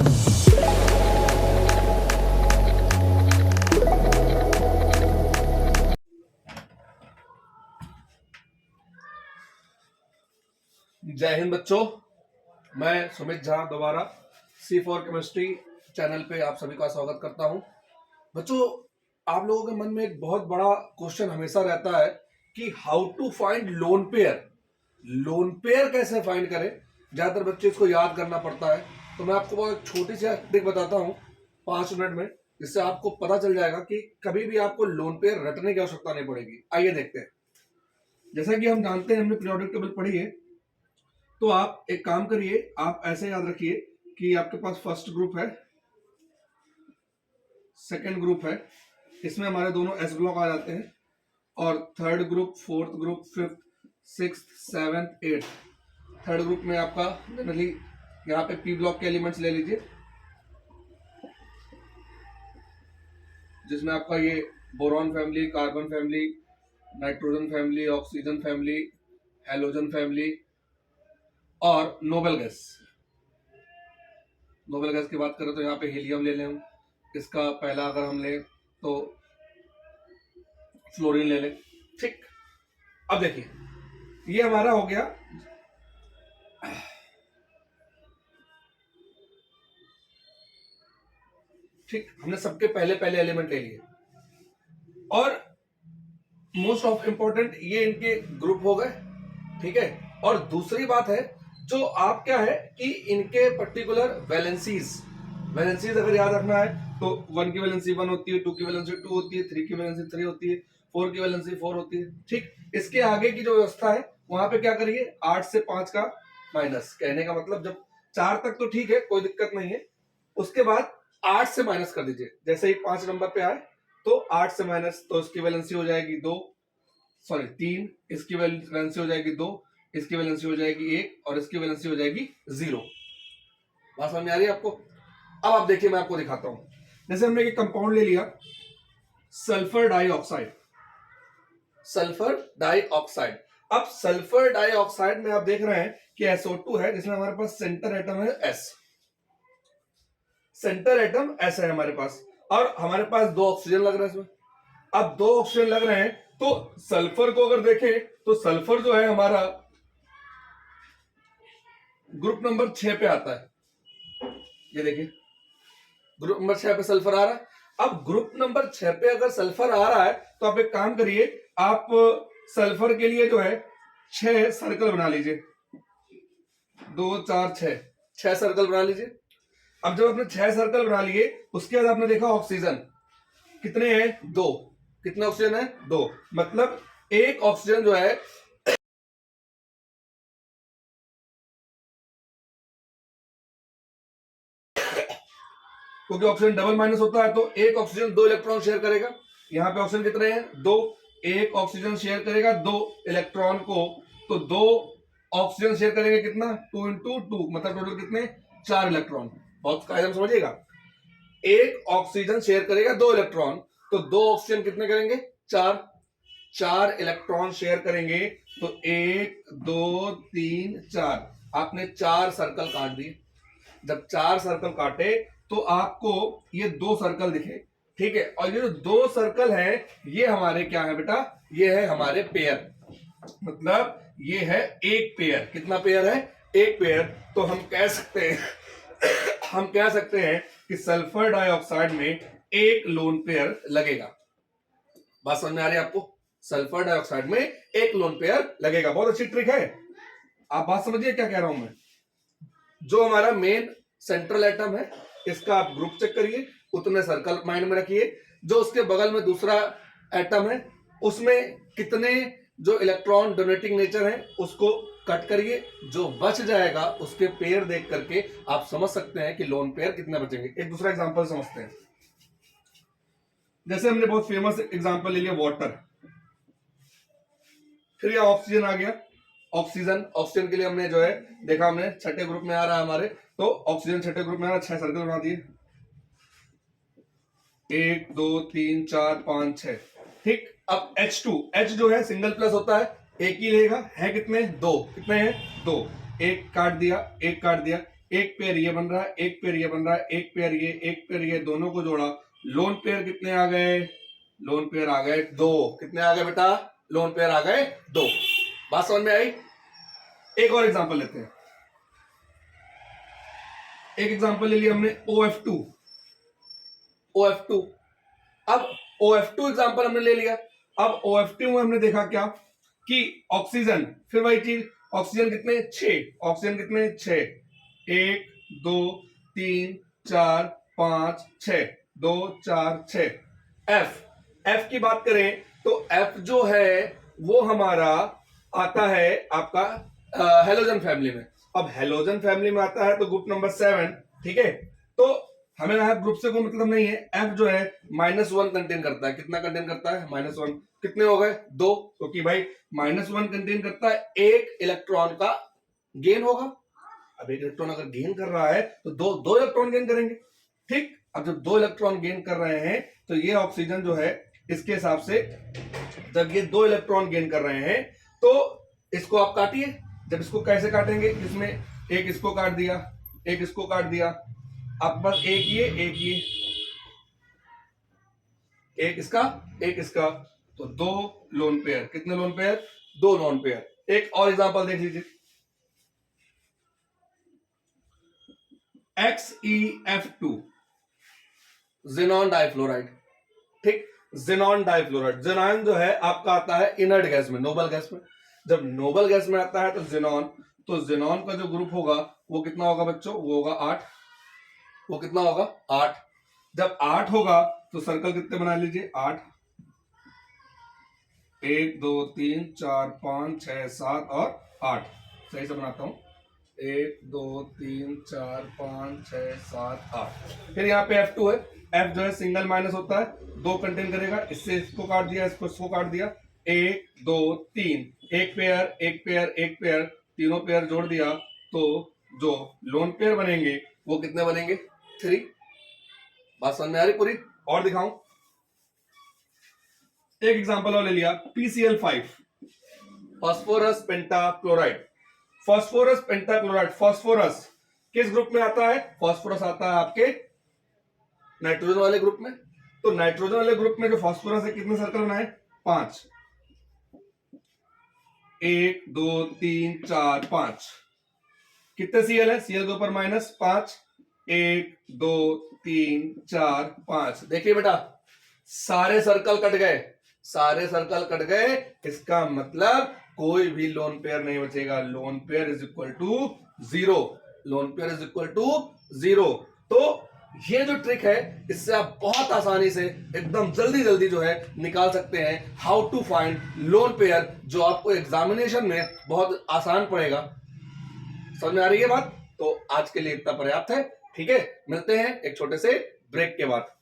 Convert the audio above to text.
जय हिंद बच्चों, मैं सुमित झा दोबारा C4 केमिस्ट्री चैनल पे आप सभी का स्वागत करता हूं। बच्चों, आप लोगों के मन में एक बहुत बड़ा क्वेश्चन हमेशा रहता है कि how to find lone pair. Lone pair कैसे फाइंड करें? ज्यादातर बच्चे इसको याद करना पड़ता है। तो मैं आपको बहुत छोटी सी ट्रिक बताता हूँ 5 मिनट में, जिससे आपको पता चल जाएगा कि कभी भी आपको लोन पेयर रटने की आवश्यकता नहीं पड़ेगी। आइए देखते हैं। जैसा कि हम जानते हैं, हमने पीरियोडिक टेबल पढ़ी है, तो आप एक काम करिए, आप ऐसे याद रखिए कि आपके पास फर्स्ट ग्रुप है, सेकंड ग्रुप है, इसमें हमारे दोनों एस ब्लॉक आ जाते हैं, और third group, fourth group, fifth, sixth, seventh, eighth. Third group में आपका जनरली यहाँ पे पी ब्लॉक के एलिमेंट्स ले लीजिए, जिसमें आपका ये boron family, carbon family, nitrogen family, oxygen family, halogen family और नोबल गैस। नोबल गैस की बात करें तो यहाँ पे हीलियम ले लें हम, इसका पहला अगर हम लें तो फ्लोरीन ले लें। ठीक, अब देखिए ये हमारा हो गया। ठीक, हमने सबके पहले पहले एलिमेंट ले लिए, और मोस्ट ऑफ इंपॉर्टेंट ये इनके ग्रुप हो गए। ठीक है, और दूसरी बात है जो आप क्या है कि इनके पर्टिकुलर वैलेंसीज अगर याद रखना है तो 1 की वैलेंसी 1 होती है, 2 की वैलेंसी 2 होती है, 3 की वैलेंसी 3 होती है, 4 की वैलेंसी 4 होती है। ठीक, इसके आगे की जो व्यवस्था है वहां पे क्या करिए, 8 से 5 का माइनस। कहने का मतलब जब 4 तक तो ठीक है, कोई दिक्कत नहीं है, उसके बाद 8 से माइनस कर दीजिए। जैसे ही 5 नंबर पे आए तो 8 से माइनस, तो इसकी वैलेंसी हो जाएगी 3, इसकी वैलेंसी हो जाएगी 2, इसकी वैलेंसी हो जाएगी 1, और इसकी वैलेंसी हो जाएगी 0। बात समझ में आ रही है आपको? अब आप देखिए, मैं आपको दिखाता हूं। जैसे हमने एक कंपाउंड ले लिया, सल्फर डाइऑक्साइड। अब सल्फर डाइऑक्साइड में आप देख रहे हैं कि SO2 है, जिसमें हमारे पास सेंटर एटम है S। सेंटर एटम S है हमारे पास, और हमारे पास 2 ऑक्सीजन लग रहे हैं इसमें। अब 2 ऑक्सीजन लग रहे हैं, तो सल्फर को अगर देखें तो सल्फर जो है हमारा ग्रुप नंबर 6 पे आता है। ये देखिए, ग्रुप नंबर 6 पे सल्फर आ रहा है। अब ग्रुप नंबर 6 पे अगर सल्फर आ रहा है तो आप एक काम करिए, आप सल्फर के लिए जो है 6 सर्कल बना लीजिए। 2, 4, 6 सर्कल बना लीजिए। अब जब आपने 6 सर्कल बना लिए, उसके बाद आपने देखा ऑक्सीजन कितने हैं, 2। कितने ऑक्सीजन है, 2। मतलब एक ऑक्सीजन जो है, क्योंकि ऑक्सीजन डबल माइनस होता है तो एक ऑक्सीजन 2 इलेक्ट्रॉन शेयर करेगा। यहाँ पे ऑक्सीजन कितने हैं, 2। एक ऑक्सीजन शेयर करेगा 2 इलेक्ट्रॉन को, तो 2 ऑक्सीजन शेयर करेंगे कितना, 2 × 2, मतलब टोटल कितने, 4 इलेक्ट्रॉन। बहुत कायदा समझिएगा, एक ऑक्सीजन शेयर करेगा 2 इलेक्ट्रॉन, तो 2 ऑक्सीजन कितने करेंगे, 4 इलेक्ट्रॉन शेयर करेंगे, तो 1, 2, 3, 4। आपने 4 सर्कल काट दिए। जब 4 सर्कल काटे तो आपको ये 2 सर्कल दिखे। ठीक है, और ये जो 2 सर्कल है ये हमारे क्या है बेटा, ये है हमारे पेयर। मतलब ये है एक पेयर। कितना पेयर है, एक पेयर। तो हम कह सकते हैं कि सल्फर डाइऑक्साइड में एक लोन पेयर लगेगा। बात समझ में आ रही है आपको? सल्फर डाइऑक्साइड में एक लोन पेयर लगेगा। बहुत अच्छी ट्रिक है। आप बात समझिए क्या कह रहा हूं मैं। जो हमारा मेन सेंट्रल एटम है, इसका आप ग्रुप चेक करिए, उतने सर्कल माइंड में रखिए। जो उसके बगल में दूसरा एटम है, उसमें कितने जो इलेक्ट्रॉन डोनेटिंग नेचर है उसको कट करिए। जो बच जाएगा उसके पेयर देख करके आप समझ सकते हैं कि लोन पेयर कितने बचेंगे। एक दूसरा एग्जांपल समझते हैं। जैसे हमने बहुत फेमस एग्जांपल ले लिया वाटर, फिर यह ऑक्सीजन आ गया। ऑक्सीजन के लिए हमने जो है देखा, हमने छठे ग्रुप में आ रहा है हमारे, तो ऑक्सीजन छठे ग्रुप में आ रहा है। 6 सर्कल बना दिए, 1, 2, 3, 4, 5, 6। ठीक, अब H2, H जो है सिंगल प्लस होता है, एक ही लेगा। है कितने, 2। कितने हैं, 2। एक काट दिया, एक काट दिया। एक पेयर ये बन रहा है, एक पेयर ये बन रहा है, एक पेयर ये, एक पेयर ये, दोनों को जोड़ा, लोन पेयर कितने आ गए? लोन पेयर आ गए 2। कितने आ गए बेटा? लोन पेयर आ गए 2। बात समझ में आई? एक और एग्जांपल लेते हैं। एक एग्जांपल ले लिया हमने OF2। OF2, अब OF2 एग्जांपल हमने ले लिया। अब OF2 में हमने देखा क्या कि ऑक्सीजन, फिर वही चीज, ऑक्सीजन कितने? 6। ऑक्सीजन कितने? 6। 1 2 3 4 5 6, 2 4 6। एफ की बात करें तो एफ जो है वो हमारा आता है आपका हेलोजन फैमिली में। अब हेलोजन फैमिली में आता है तो ग्रुप नंबर 7, ठीक है। तो हमें यहां ग्रुप से कोई मतलब नहीं है। एफ जो है -1 कंटेन करता है। कितना कंटेन करता है? -1। कितने हो गए? 2, क्योंकि भाई -1 कंटेन करता है, एक इलेक्ट्रॉन का गेन होगा। अब एक इलेक्ट्रॉन अगर गेन कर रहा है तो दो इलेक्ट्रॉन गेन करेंगे, ठीक। अब जब 2 इलेक्ट्रॉन गेन कर रहे हैं तो ये ऑक्सीजन जो है इसके हिसाब से जब ये 2 इलेक्ट्रॉन गेन कर रहे हैं तो इसको आप काटिए। जब इसको कैसे काटेंगे? इसमें एक इसको काट दिया, एक इसको काट दिया, आप बस एक ये, एक इसका, एक इसका, तो 2 लोन पेयर। कितने लोन पेयर? 2 lone pair. एक और एग्जांपल देख लीजिए, XeF2, ज़ेनॉन डाइफ्लोराइड, ठीक। ज़ेनॉन डाइफ्लोराइड, ज़ेनॉन जो है आपका आता है इनर्ट गैस में, नोबल गैस में। जब नोबल गैस में आता है तो ज़ेनॉन, तो ज़ेनॉन का जो ग्रुप होगा वो कितना होगा बच्चों? वो होगा 8। वो कितना होगा? 8। जब 8 होगा तो सर्कल कितने बना लीजिए? 8। 1 2 3 4 5 6 7 और 8। सही से बनाता हूं, 1 2 3 4 5 6 7 8। फिर यहाँ पे F2 है। F जो है सिंगल माइनस होता है, 2 कंटेन करेगा। इससे इसको काट दिया, इसको काट दिया, 1 2 3, एक पेयर, एक पेयर, एक पेयर, तीनों पेयर जोड़ दिया तो जो लोन पेयर बनेंगे वो कितने बनेंगे? 3। बात समझ में आ रही पूरी? और दिखाऊं, एक एग्जांपल और ले लिया, PCl5, phosphorus pentachloride. Phosphorus pentachloride, phosphorus किस ग्रुप में आता है? फास्फोरस आता है आपके नाइट्रोजन वाले ग्रुप में। तो नाइट्रोजन वाले ग्रुप में जो फास्फोरस है कितने सर्कल बनाए? 5। 1 2 3 4 5। कितने Cl है? Cl के ऊपर -5। 1 2 3 4 5। देखिए बेटा, सारे सर्कल कट गए, सारे सर्कल कट गए। इसका मतलब कोई भी लोन पेयर नहीं बचेगा। Lone pair is equal to 0। Lone pair is equal to 0। तो ये जो ट्रिक है इससे आप बहुत आसानी से एकदम जल्दी जल्दी जो है निकाल सकते हैं how to find lone pair, जो आपको एग्जामिनेशन में बहुत आसान पड़ेगा। समझ में आ रही है बात? तो आज के लिए इतना पर्याप्त है, ठीक है। मिलते हैं एक छोटे से ब्रेक के बाद।